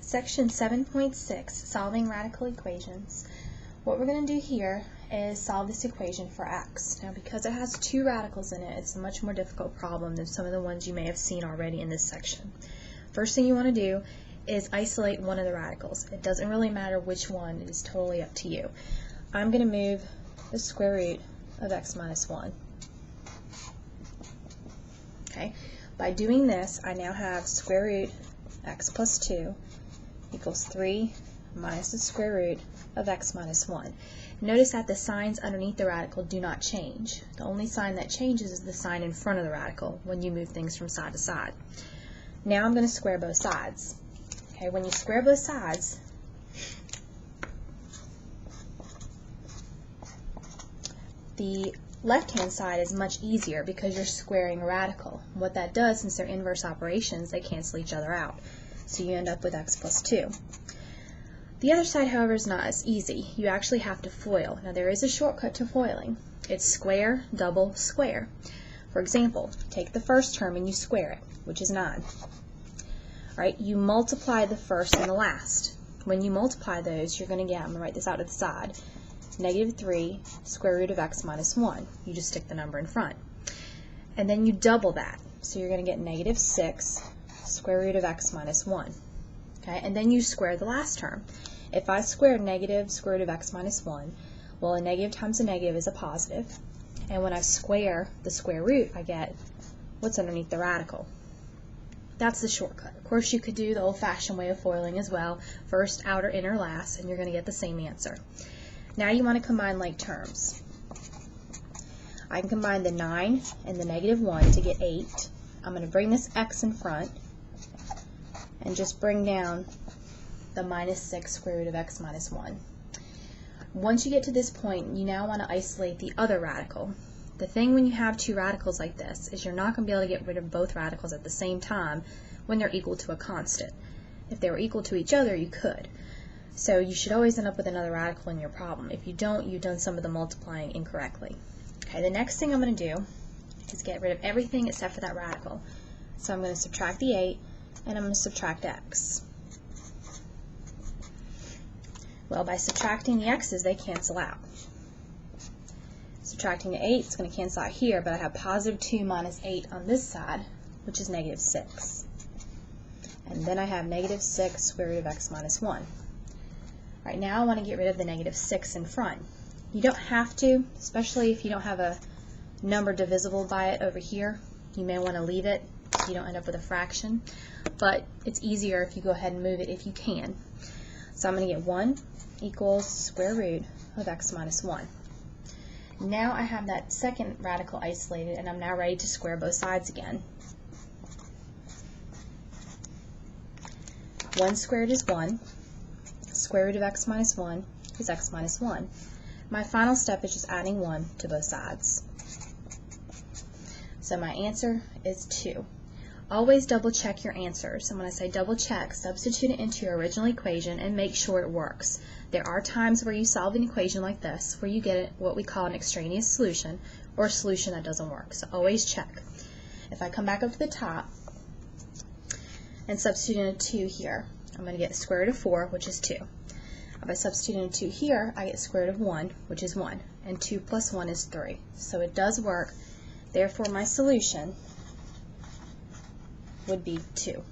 Section 7.6, Solving Radical Equations. What we're going to do here is solve this equation for x. Now, because it has two radicals in it, it's a much more difficult problem than some of the ones you may have seen already in this section. First thing you want to do is isolate one of the radicals. It doesn't really matter which one, it is totally up to you. I'm going to move the square root of x minus 1. Okay. By doing this, I now have square root x plus 2 equals 3 minus the square root of x minus 1. Notice that the signs underneath the radical do not change. The only sign that changes is the sign in front of the radical when you move things from side to side. Now I'm going to square both sides. Okay, when you square both sides, the left-hand side is much easier because you're squaring a radical. What that does, since they're inverse operations, they cancel each other out. So you end up with x plus 2. The other side, however, is not as easy. You actually have to FOIL. Now, there is a shortcut to FOILing. It's square, double, square. For example, take the first term and you square it, which is 9. Alright, you multiply the first and the last. When you multiply those, you're going to get, I'm going to write this out to the side, negative 3 square root of x minus 1. You just stick the number in front. And then you double that. So you're going to get negative 6 square root of x minus 1. Okay, and then you square the last term. If I square negative square root of x minus 1, well, a negative times a negative is a positive. And when I square the square root, I get what's underneath the radical. That's the shortcut. Of course, you could do the old-fashioned way of FOILing as well. First, outer, inner, last, and you're going to get the same answer. Now you want to combine like terms. I can combine the 9 and the negative 1 to get 8. I'm going to bring this x in front and just bring down the minus 6 square root of x minus 1. Once you get to this point, you now want to isolate the other radical. The thing when you have two radicals like this is you're not going to be able to get rid of both radicals at the same time when they're equal to a constant. If they were equal to each other, you could. So you should always end up with another radical in your problem. If you don't, you've done some of the multiplying incorrectly. Okay, the next thing I'm going to do is get rid of everything except for that radical. So I'm going to subtract the 8 and I'm going to subtract x. Well, by subtracting the x's, they cancel out. Subtracting the 8 is going to cancel out here, but I have positive 2 minus 8 on this side, which is negative 6. And then I have negative 6 square root of x minus 1. Right now I want to get rid of the negative 6 in front. You don't have to, especially if you don't have a number divisible by it over here. You may want to leave it so you don't end up with a fraction, but it's easier if you go ahead and move it if you can. So I'm going to get 1 equals square root of x minus 1. Now I have that second radical isolated, and I'm now ready to square both sides again. 1 squared is 1. Square root of x minus 1 is x minus 1. My final step is just adding 1 to both sides. So my answer is 2. Always double check your answers. And when I say double check, substitute it into your original equation and make sure it works. There are times where you solve an equation like this where you get what we call an extraneous solution or a solution that doesn't work. So always check. If I come back up to the top and substitute in a 2 here, I'm going to get the square root of 4, which is 2. If I substitute in a 2 here, I get the square root of 1, which is 1. And 2 plus 1 is 3. So it does work. Therefore, my solution would be 2.